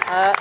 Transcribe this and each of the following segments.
Sola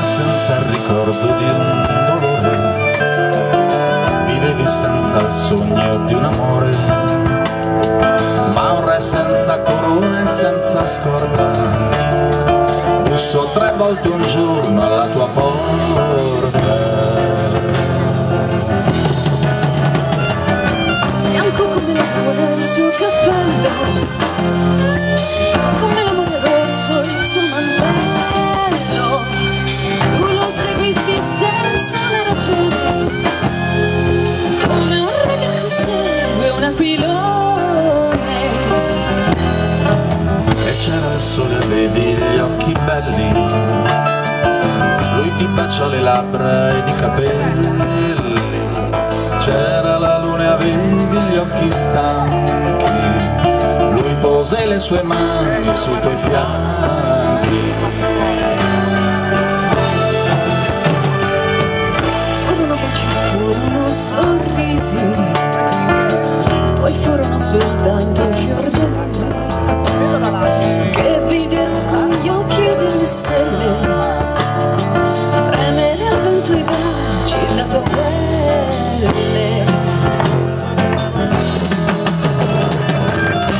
senza il ricordo di un dolore, vivevi senza il sogno di un amore, ma un re senza corona e senza scorta, bussò 3 volte un giorno alla tua porta. Bianco come l'acqua del suo cappello, come l'amore rosso il suo mantello, tu lo seguisti senza una ragione, come un ragazzo segue un aquilone. E c'era il sole, avevi gli occhi belli, lui ti baciò le labbra ed i capelli. C'era la luna e avevi gli occhi stanchi, lui pose le sue mani sui tuoi fianchi. Furono baci, furono sorrisi, poi furono soltanto i fiordalisi che videro con gli occhi delle stelle fremere al vento i baci la tua pelle.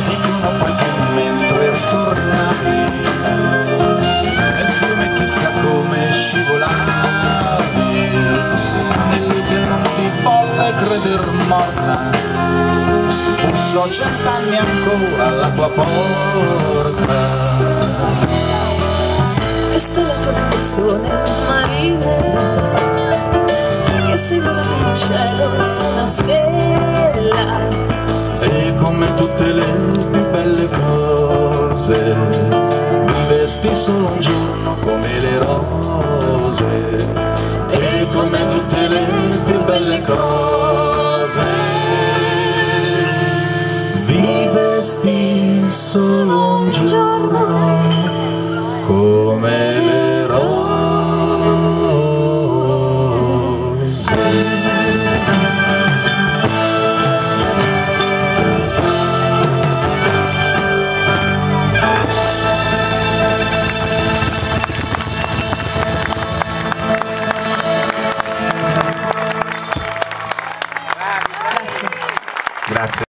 Dicono poi che mentre ritornavi nel fiume chissà come scivolavi, e lui che non ti volle creder morta bussò 100 anni ancora alla tua porta. Questa è la tua canzone, Marina, che sei volata in cielo su una stella. E come tutte le più belle cose, vivesti solo un giorno come le rose. E come tutte le più belle cose, vivesti solo